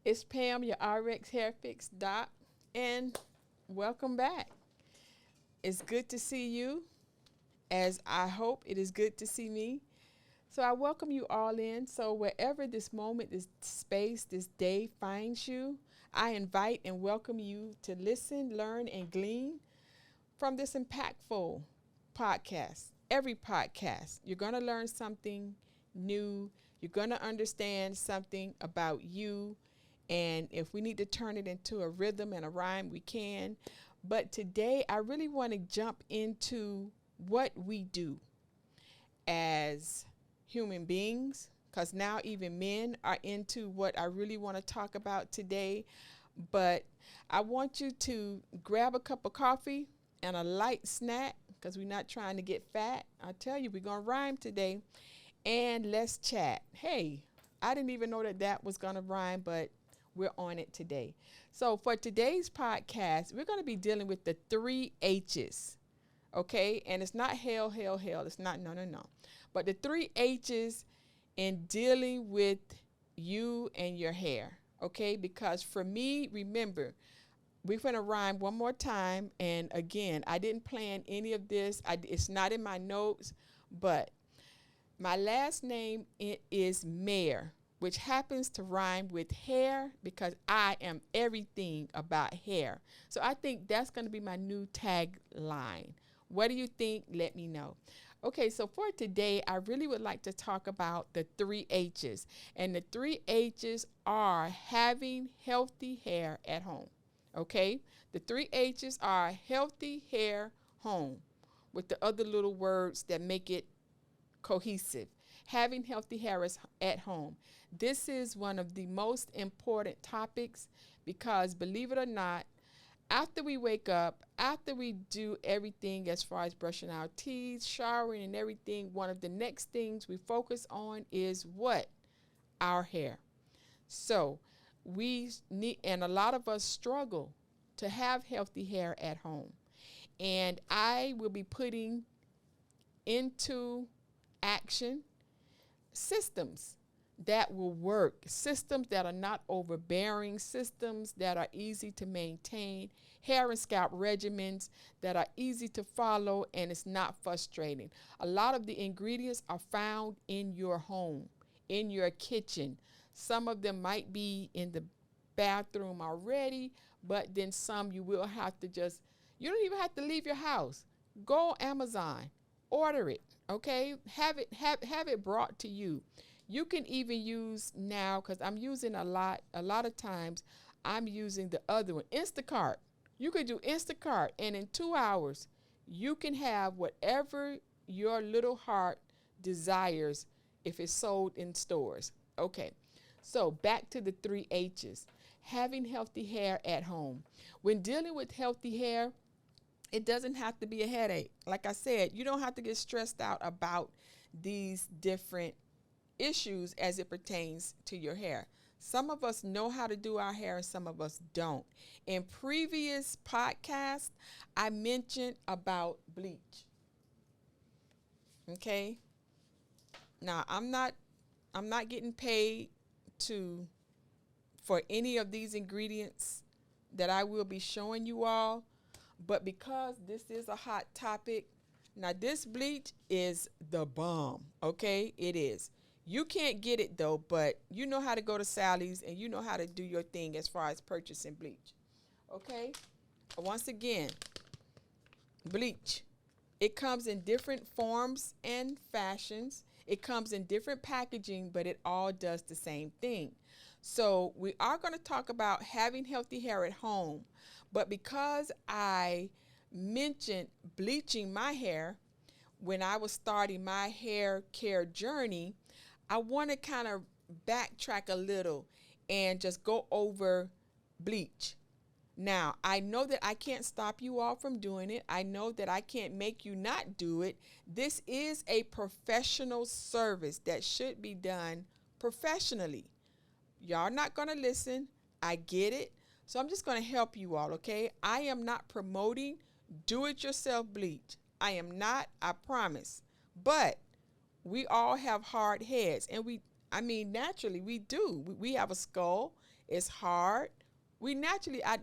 It's Pam, your RxHairFix doc, and welcome back. It's good to see you, as I hope it is good to see me. So I welcome you all in. So wherever this moment, this space, this day finds you, I invite and welcome you to listen, learn, and glean from this impactful podcast. Every podcast, you're going to learn something new. You're going to understand something about you. And if we need to turn it into a rhythm and a rhyme, we can. But today, I really want to jump into what we do as human beings, because now even men are into what I really want to talk about today. But I want you to grab a cup of coffee and a light snack, because we're not trying to get fat. I tell you, we're going to rhyme today, and let's chat. Hey, I didn't even know that that was going to rhyme, but we're on it today. So for today's podcast, we're going to be dealing with the 3 H's, okay? And it's not hell, hell, hell. It's not, no. But the 3 H's in dealing with you and your hair, okay? Because for me, remember, we're going to rhyme one more time. And again, I didn't plan any of this. It's not in my notes, but my last name is Maire, which happens to rhyme with hair because I am everything about hair. So I think that's going to be my new tagline. What do you think? Let me know. Okay, so for today, I really would like to talk about the 3 H's. And the 3 H's are having healthy hair at home. Okay, the 3 H's are healthy hair home, with the other little words that make it cohesive. Having healthy hair at home. This is one of the most important topics because, believe it or not, after we wake up, after we do everything as far as brushing our teeth, showering and everything, one of the next things we focus on is what? Our hair. So we need, and a lot of us struggle to have healthy hair at home. And I will be putting into action systems that will work, systems that are not overbearing, systems that are easy to maintain, hair and scalp regimens that are easy to follow and it's not frustrating. A lot of the ingredients are found in your home, in your kitchen. Some of them might be in the bathroom already, but then some you will have to you don't even have to leave your house. Go on Amazon, order it, okay? Have it brought to you. You can even use now, because I'm using a lot of times, I'm using the other one, Instacart. You could do Instacart, and in 2 hours, you can have whatever your little heart desires if it's sold in stores. Okay, so back to the 3 H's. Having healthy hair at home. When dealing with healthy hair, it doesn't have to be a headache. Like I said, you don't have to get stressed out about these different issues as it pertains to your hair. Some of us know how to do our hair and some of us don't. In previous podcasts, I mentioned about bleach. Okay? Now, I'm not getting paid for any of these ingredients that I will be showing you all, but because this is a hot topic, now this bleach is the bomb, okay? It is. You can't get it though, but you know how to go to Sally's and you know how to do your thing as far as purchasing bleach, okay? Once again, bleach. It comes in different forms and fashions. It comes in different packaging, but it all does the same thing. So we are going to talk about having healthy hair at home, but because I mentioned bleaching my hair when I was starting my hair care journey, I want to kind of backtrack a little and just go over bleach. Now, I know that I can't stop you all from doing it. I know that I can't make you not do it. This is a professional service that should be done professionally. Y'all not going to listen. I get it. So I'm just going to help you all, okay? I am not promoting do-it-yourself bleach. I am not, I promise. But we all have hard heads. And naturally we do. We have a skull. It's hard. We naturally, I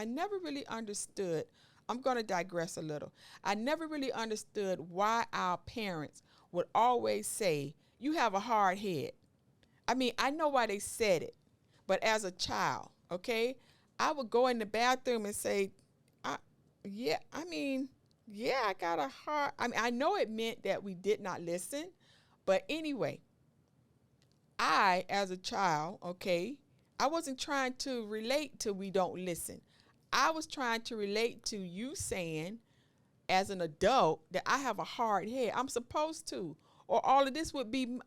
never really understood. I'm going to digress a little. I never really understood why our parents would always say, you have a hard head. I mean, I know why they said it, but as a child, okay, I would go in the bathroom and say, I got a hard, I know it meant that we did not listen, but anyway, I, as a child, okay, I wasn't trying to relate to we don't listen. I was trying to relate to you saying, as an adult, that I have a hard head. I'm supposed to, or all of this would be,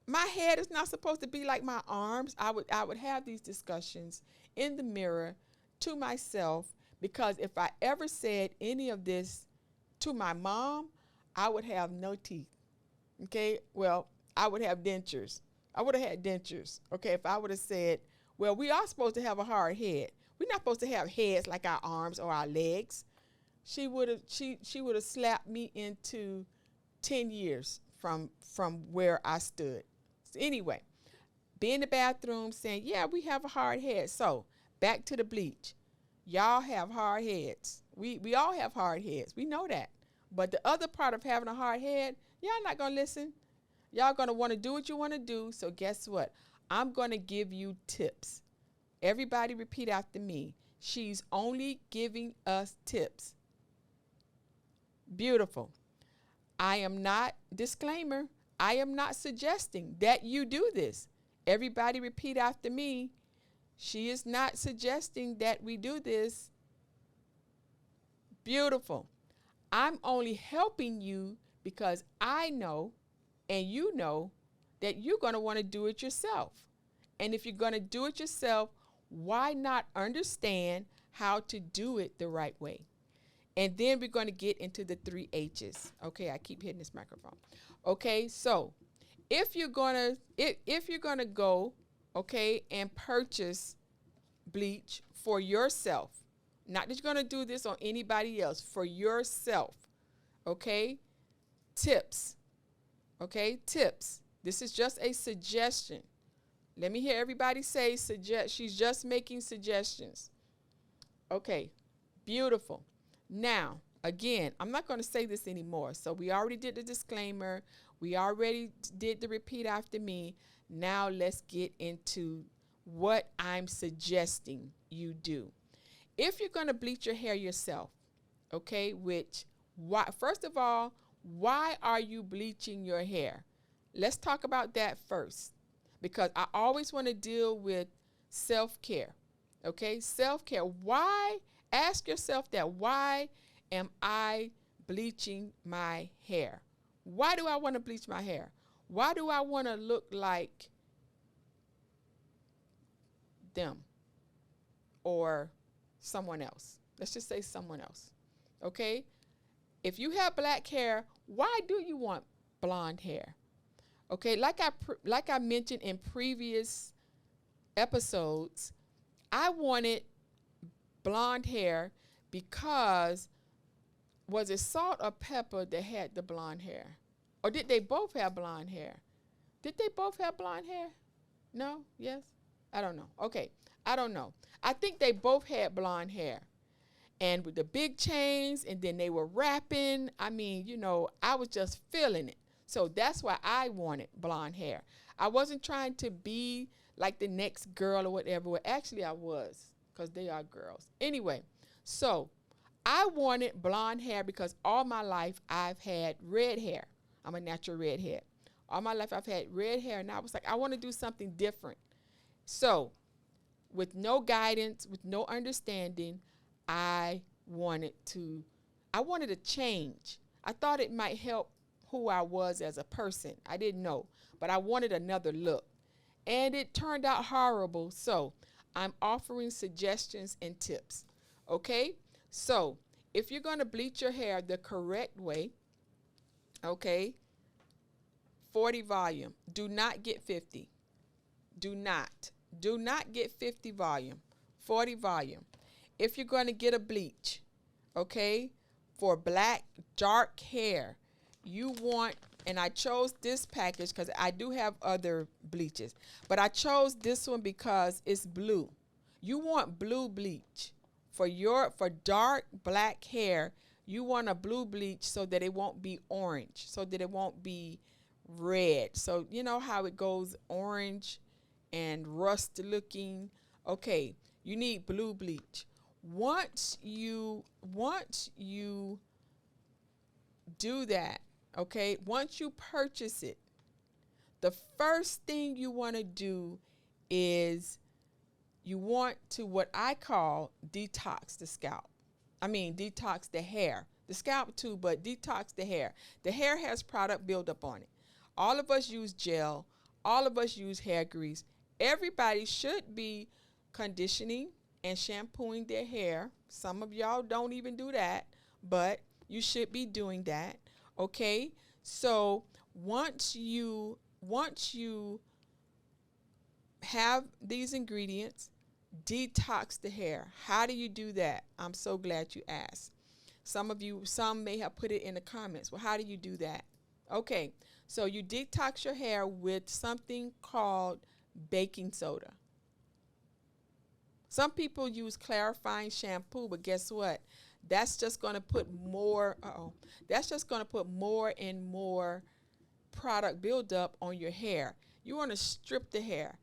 my head is not supposed to be like my arms. I would have these discussions in the mirror to myself, because if I ever said any of this to my mom, I would have no teeth. Okay, well, I would have dentures. I would have had dentures. Okay, if I would have said, well, we are supposed to have a hard head. We're not supposed to have heads like our arms or our legs. She would have slapped me into 10 years from where I stood. So anyway, be in the bathroom saying, yeah, we have a hard head. So back to the bleach. Y'all have hard heads. We all have hard heads. We know that. But the other part of having a hard head, y'all not going to listen. Y'all going to want to do what you want to do. So guess what? I'm going to give you tips. Everybody repeat after me. She's only giving us tips. Beautiful. I am not, disclaimer, I am not suggesting that you do this. Everybody repeat after me. She is not suggesting that we do this. Beautiful. I'm only helping you because I know and you know that you're going to want to do it yourself. And if you're going to do it yourself, why not understand how to do it the right way? And then we're going to get into the 3 H's. Okay, I keep hitting this microphone. Okay, so if you're going to go, okay, and purchase bleach for yourself, not that you're going to do this on anybody else, for yourself, okay? Tips, okay? Tips. This is just a suggestion. Let me hear everybody say suggest. She's just making suggestions. Okay, beautiful. Now, again, I'm not going to say this anymore. So we already did the disclaimer. We already did the repeat after me. Now let's get into what I'm suggesting you do. If you're going to bleach your hair yourself, okay, first of all, why are you bleaching your hair? Let's talk about that first, because I always want to deal with self-care, okay? Self-care. Why? Ask yourself that. Why am I bleaching my hair? Why do I want to bleach my hair? Why do I want to look like them or someone else? Let's just say someone else, okay? If you have black hair, why do you want blonde hair? Okay, like I mentioned in previous episodes, I wanted blonde hair because, was it Salt or Pepper that had the blonde hair? Or did they both have blonde hair? Did they both have blonde hair? No? Yes? I don't know. Okay, I don't know. I think they both had blonde hair. And with the big chains, and then they were rapping. I mean, I was just feeling it. So that's why I wanted blonde hair. I wasn't trying to be like the next girl or whatever. Well, actually, I was, because they are girls. Anyway, so I wanted blonde hair because all my life I've had red hair. I'm a natural redhead. All my life I've had red hair, and I was like, I want to do something different. So with no guidance, with no understanding, I wanted a change. I thought it might help who I was as a person. I didn't know, but I wanted another look. And it turned out horrible. So I'm offering suggestions and tips. Okay? So if you're going to bleach your hair the correct way, okay, 40 volume. Do not get 50. Do not get 50 volume. 40 volume. If you're going to get a bleach, okay, for black, dark hair, you want, and I chose this package because I do have other bleaches, but I chose this one because it's blue. You want blue bleach. For dark black hair, you want a blue bleach so that it won't be orange, so that it won't be red. So you know how it goes orange and rust looking. Okay, you need blue bleach. Once you do that, okay, once you purchase it, the first thing you want to do is you want to, what I call, detox the scalp. Detox the hair. The scalp too, but detox the hair. The hair has product buildup on it. All of us use gel. All of us use hair grease. Everybody should be conditioning and shampooing their hair. Some of y'all don't even do that, but you should be doing that. Okay? So once you have these ingredients, detox the hair. How do you do that? I'm so glad you asked. Some may have put it in the comments. Well, how do you do that? Okay, so you detox your hair with something called baking soda. Some people use clarifying shampoo, but guess what? That's just going to put more. That's just going to put more and more product buildup on your hair. You want to strip the hair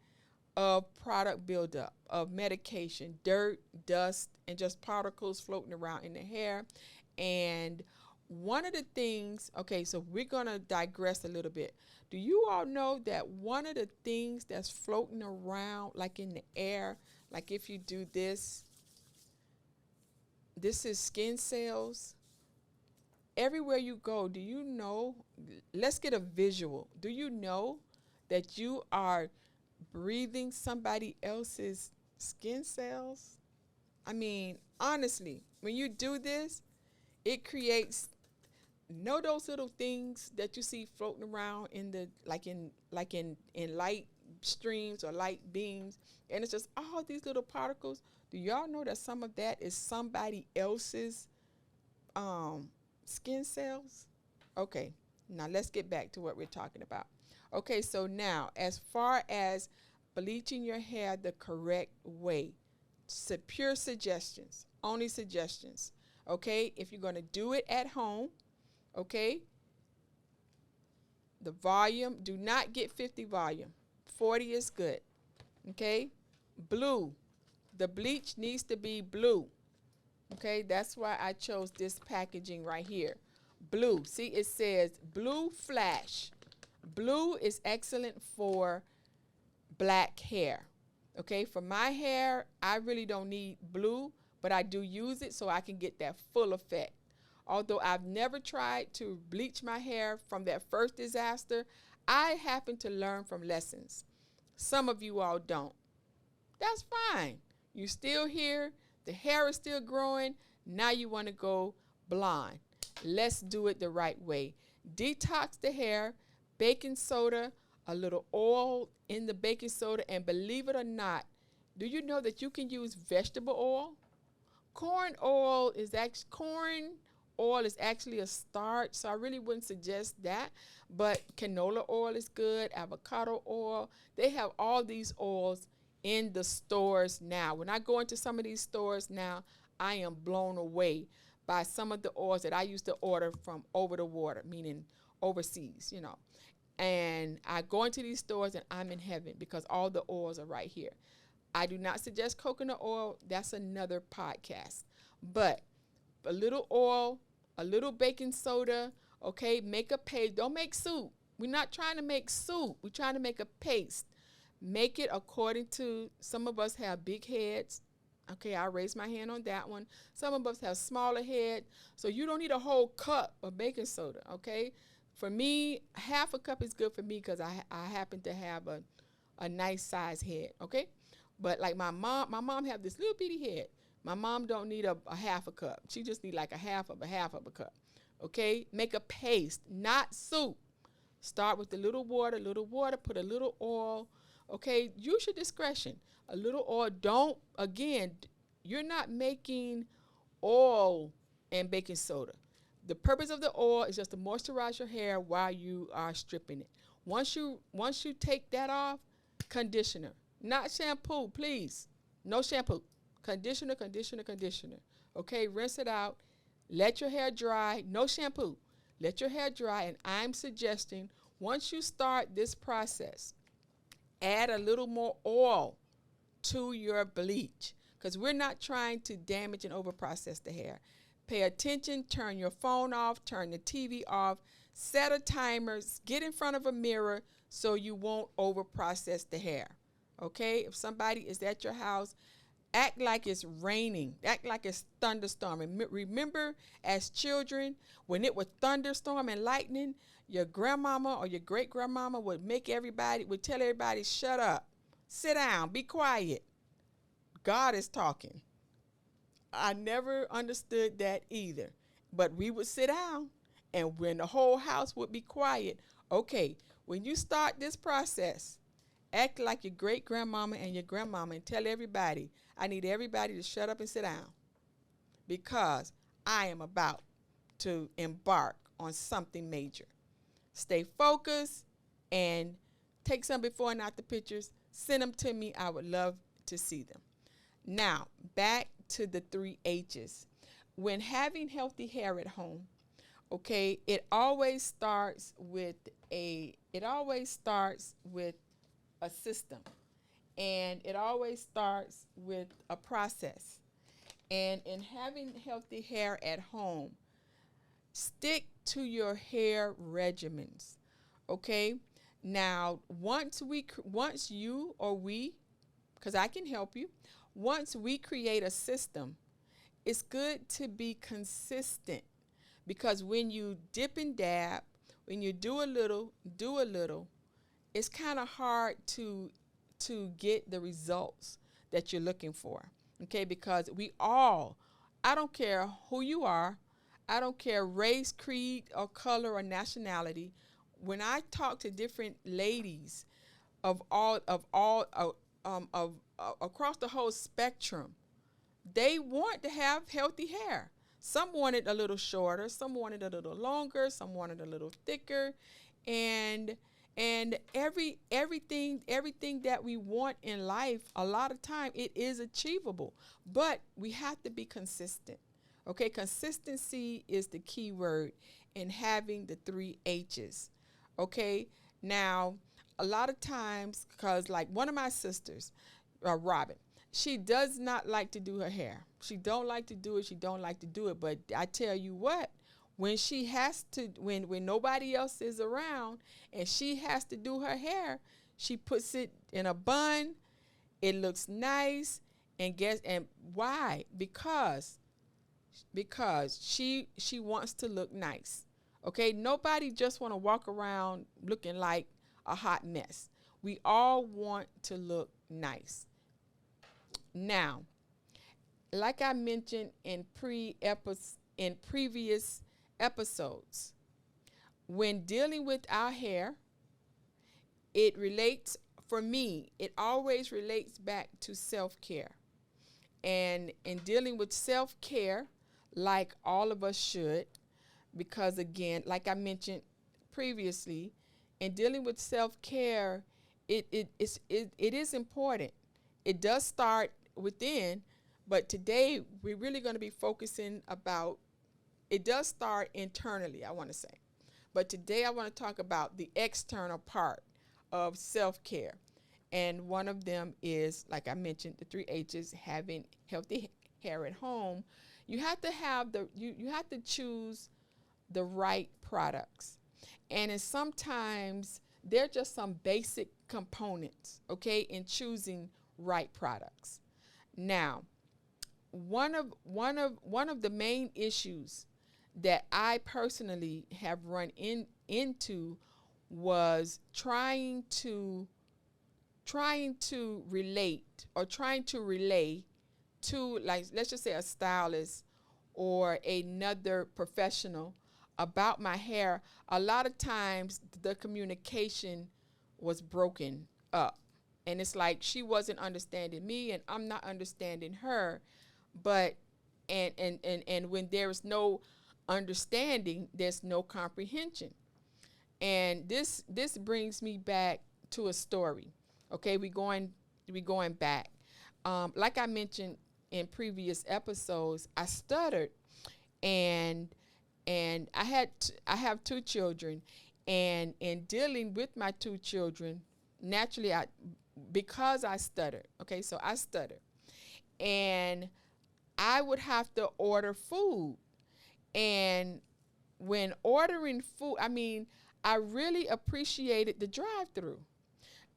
of product buildup, of medication, dirt, dust, and just particles floating around in the hair. And one of the things, okay, so we're going to digress a little bit. Do you all know that one of the things that's floating around like in the air, like if you do this is skin cells. Everywhere you go, do you know, let's get a visual. Do you know that you are breathing somebody else's skin cells? Honestly, when you do this, it creates those little things that you see floating around in the in light streams or light beams, and it's just all these little particles. Do y'all know that some of that is somebody else's skin cells? Okay, now let's get back to what we're talking about. Okay, so now as far as bleaching your hair the correct way, pure suggestions, only suggestions. Okay, if you're going to do it at home, okay, the volume, do not get 50 volume. 40 is good. Okay, blue. The bleach needs to be blue. Okay, that's why I chose this packaging right here. Blue. See, it says blue flash. Blue is excellent for black hair. Okay, for my hair, I really don't need blue, but I do use it so I can get that full effect. Although I've never tried to bleach my hair from that first disaster, I happen to learn from lessons. Some of you all don't. That's fine. You're still here. The hair is still growing. Now you want to go blonde. Let's do it the right way. Detox the hair, baking soda, a little oil in the baking soda, and believe it or not, do you know that you can use vegetable oil? Corn oil is actually a starch, so I really wouldn't suggest that. But canola oil is good, avocado oil. They have all these oils in the stores now. When I go into some of these stores now, I am blown away by some of the oils that I used to order from over the water, meaning overseas, And I go into these stores and I'm in heaven because all the oils are right here. I do not suggest coconut oil. That's another podcast. But a little oil, a little baking soda, okay, make a paste. Don't make soup. We're not trying to make soup. We're trying to make a paste. Make it according to, some of us have big heads. Okay, I'll raise my hand on that one. Some of us have smaller head. So you don't need a whole cup of baking soda, okay? For me, half a cup is good for me because I happen to have a nice size head, okay? But like my mom have this little bitty head. My mom don't need a half a cup. She just need like a half of a cup, okay? Make a paste, not soup. Start with a little water, put a little oil, okay? Use your discretion. A little oil. You're not making oil and baking soda. The purpose of the oil is just to moisturize your hair while you are stripping it. Once you take that off, conditioner, not shampoo, please. No shampoo. Conditioner, conditioner, conditioner. Okay, rinse it out. Let your hair dry. No shampoo. Let your hair dry. And I'm suggesting once you start this process, add a little more oil to your bleach, because we're not trying to damage and overprocess the hair. Pay attention, turn your phone off, turn the TV off, set a timer, get in front of a mirror so you won't overprocess the hair. Okay, if somebody is at your house, act like it's raining, act like it's thunderstorming. Remember as children, when it was thunderstorm and lightning, your grandmama or your great grandmama would tell everybody, shut up, sit down, be quiet. God is talking. I never understood that either. But we would sit down, and when the whole house would be quiet, okay, when you start this process, act like your great grandmama and your grandmama and tell everybody, I need everybody to shut up and sit down, because I am about to embark on something major. Stay focused and take some before and after pictures. Send them to me. I would love to see them. Now, back to the 3 H's. When having healthy hair at home, okay, it always starts with a system, and it always starts with a process. And in having healthy hair at home, stick to your hair regimens, okay? Now, once you or we, because I can help you, once we create a system, it's good to be consistent, because when you dip and dab, when you do a little, it's kind of hard to get the results that you're looking for, okay? Because I don't care who you are, I don't care race, creed, or color, or nationality. When I talk to different ladies of across the whole spectrum, they want to have healthy hair. Some want it a little shorter, some want it a little longer, some want it a little thicker, and everything that we want in life, a lot of time it is achievable, but we have to be consistent. Okay, consistency is the key word in having the 3 H's. Okay, now a lot of times, because like one of my sisters, Robin, she does not like to do her hair. She don't like to do it. But I tell you what, when she has to, when nobody else is around and she has to do her hair, she puts it in a bun. It looks nice, and why? Because she wants to look nice. Okay, nobody just want to walk around looking like a hot mess. We all want to look nice. Now, like I mentioned in previous episodes, when dealing with our hair, it always relates back to self-care. And in dealing with self-care, like all of us should, because again, like I mentioned previously, in dealing with self-care, it is important. It does start within, but today we're really going to be focusing about, it does start internally, I want to say. But today I want to talk about the external part of self-care. And one of them is, like I mentioned, the 3 H's, having healthy hair at home. You have to have you have to choose the right products. And sometimes they're just some basic components, okay, in choosing right products. Now, one of the main issues that I personally have run into was trying to relate to, like, let's just say a stylist or another professional about my hair. A lot of times the communication was broken up, and it's like she wasn't understanding me and I'm not understanding her. But and when there is no understanding, there's no comprehension. And this brings me back to a story. Okay, we going back. like I mentioned in previous episodes, I stuttered, and I have two children, and in dealing with my two children, naturally because I stuttered. Okay, so I stuttered, and I would have to order food, and when ordering food, I really appreciated the drive-through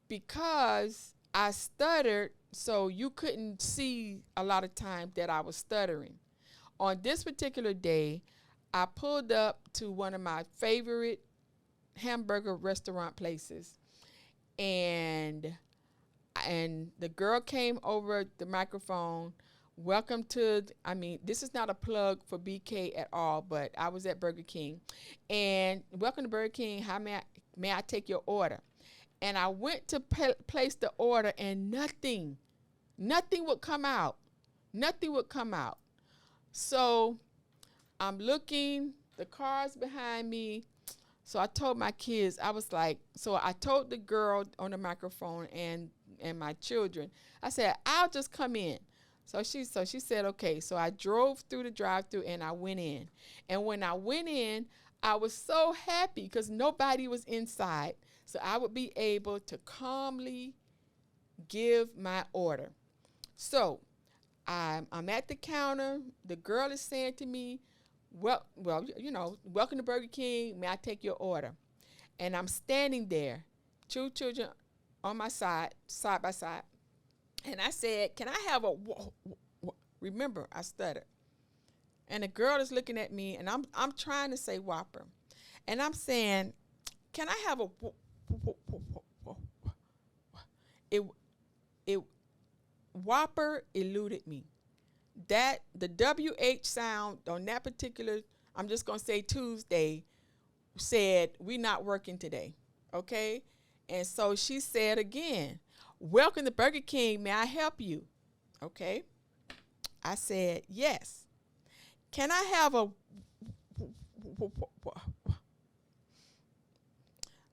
because I stuttered, so you couldn't see a lot of times that I was stuttering. On this particular day, I pulled up to one of my favorite hamburger restaurant places, and the girl came over the microphone. Welcome to, this is not a plug for BK at all, but I was at Burger King, and welcome to Burger King. How may I take your order? And I went to place the order, and nothing would come out. Nothing would come out. So I'm looking, the car's behind me. So I told my kids, I told the girl on the microphone and my children, I said, I'll just come in. So she said, okay. So I drove through the drive-thru and I went in. And when I went in, I was so happy because nobody was inside. So I would be able to calmly give my order. So I'm at the counter. The girl is saying to me, welcome to Burger King. May I take your order? And I'm standing there, two children on my side by side. And I said, can I have a, remember, I stuttered. And the girl is looking at me, and I'm trying to say Whopper. And I'm saying, can I have a, Whopper eluded me. That, the WH sound on that particular, I'm just going to say Tuesday, said, we not working today, okay? And so she said again, welcome to Burger King, may I help you? Okay. I said, yes. Can I have a,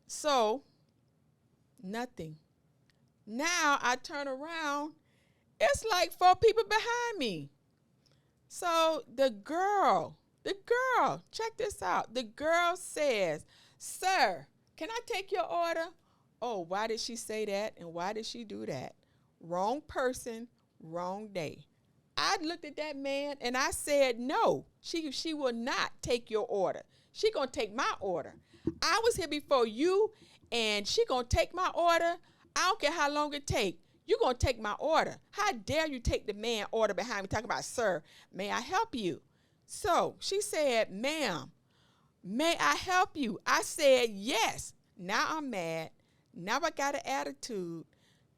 so, nothing. Now I turn around, it's like 4 people behind me. So the girl, check this out. The girl says, sir, can I take your order? Oh, why did she say that? And why did she do that? Wrong person, wrong day. I looked at that man and I said, no, she will not take your order. She gonna take my order. I was here before you, and she gonna take my order. I don't care how long it take. You gonna take my order. How dare you take the man order behind me talking about, sir, may I help you? So she said, ma'am, may I help you? I said, yes. Now I'm mad. Now I got an attitude.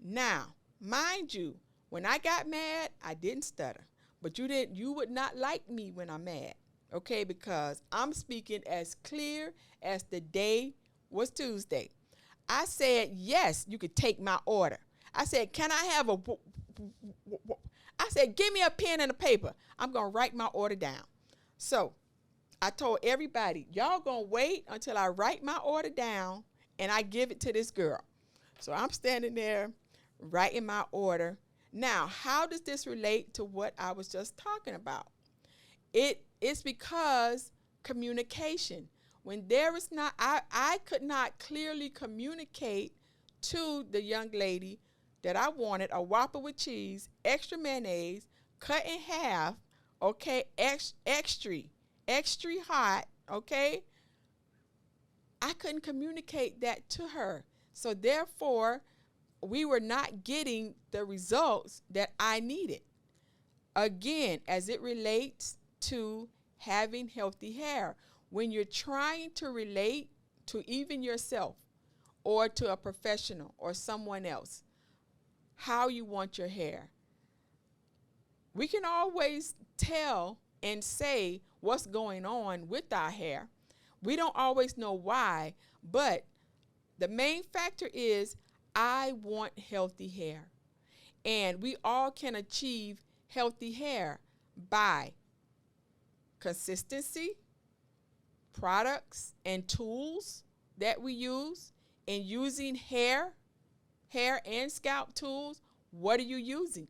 Now, mind you, when I got mad, I didn't stutter. But you would not like me when I'm mad, okay? Because I'm speaking as clear as the day was Tuesday. I said, yes, you could take my order. I said, can I have a, I said, give me a pen and a paper. I'm going to write my order down. So I told everybody, y'all going to wait until I write my order down and I give it to this girl. So I'm standing there writing my order. Now, how does this relate to what I was just talking about? It's because communication. When there is not, I could not clearly communicate to the young lady that I wanted a Whopper with cheese, extra mayonnaise, cut in half, okay, extra hot, okay? I couldn't communicate that to her. So therefore, we were not getting the results that I needed. Again, as it relates to having healthy hair, when you're trying to relate to even yourself or to a professional or someone else, how you want your hair, we can always tell and say what's going on with our hair. We don't always know why, but the main factor is I want healthy hair. And we all can achieve healthy hair by consistency, products and tools that we use, and using hair and scalp tools. What are you using?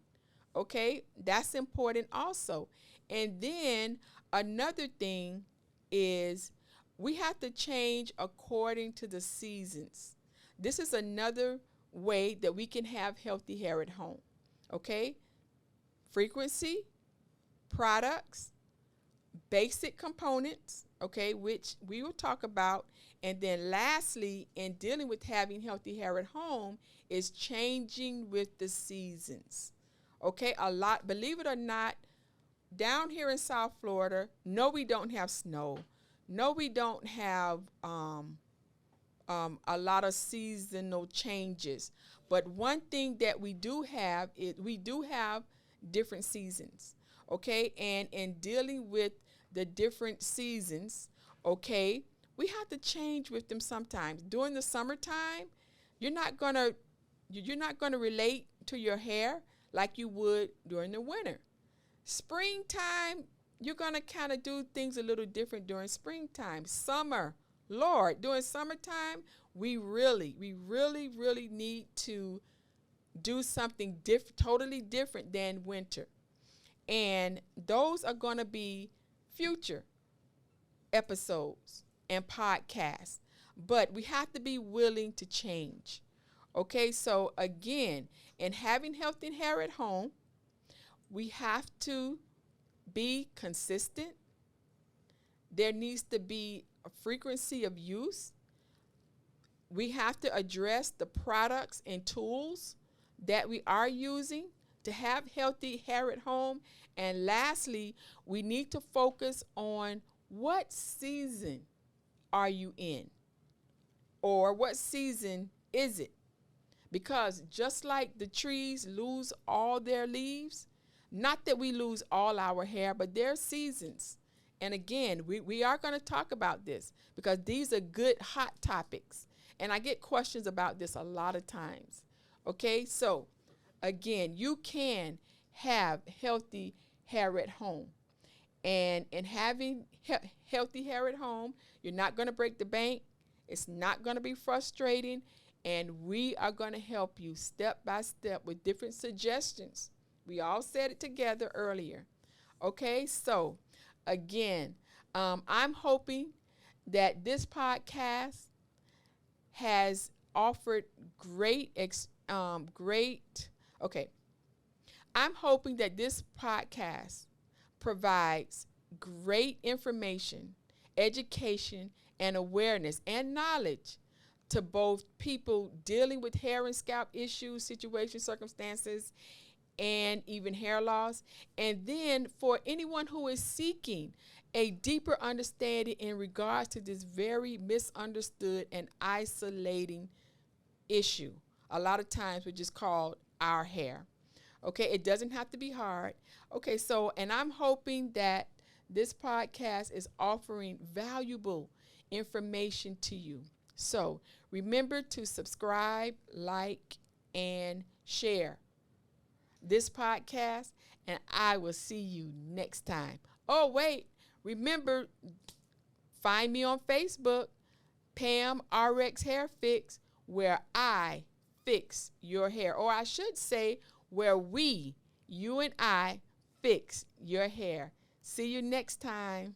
Okay, that's important also. And then another thing is we have to change according to the seasons. This is another way that we can have healthy hair at home. Okay, frequency, products, basic components, okay, which we will talk about. And then lastly, in dealing with having healthy hair at home, is changing with the seasons. Okay, a lot, believe it or not, down here in South Florida, no, we don't have snow. No, we don't have a lot of seasonal changes. But one thing that we do have is we do have different seasons. Okay, and in dealing with the different seasons, okay, we have to change with them sometimes. During the summertime, you're not gonna relate to your hair like you would during the winter. Springtime, you're gonna kind of do things a little different during springtime. Summer, Lord, during summertime, we really need to do something totally different than winter. And those are going to be future episodes and podcasts. But we have to be willing to change. Okay, so again, in having healthy hair at home, we have to be consistent. There needs to be a frequency of use. We have to address the products and tools that we are using to have healthy hair at home. And lastly, we need to focus on what season are you in, or what season is it? Because just like the trees lose all their leaves, not that we lose all our hair, but there are seasons. And again, we are going to talk about this because these are good hot topics. And I get questions about this a lot of times. Okay, so again, you can have healthy hair at home. And in having healthy hair at home, you're not going to break the bank. It's not going to be frustrating. And we are going to help you step by step with different suggestions. We all said it together earlier. Okay, so again, I'm hoping that this podcast has offered I'm hoping that this podcast provides great information, education, and awareness and knowledge to both people dealing with hair and scalp issues, situations, circumstances, and even hair loss. And then for anyone who is seeking a deeper understanding in regards to this very misunderstood and isolating issue. A lot of times we're just called our hair. Okay, it doesn't have to be hard. Okay, so, and I'm hoping that this podcast is offering valuable information to you. So remember to subscribe, like, and share this podcast, and I will see you next time. Oh, wait, remember, find me on Facebook, Pamela'sRxHairFix, where I fix your hair. Or I should say, where you and I, fix your hair. See you next time.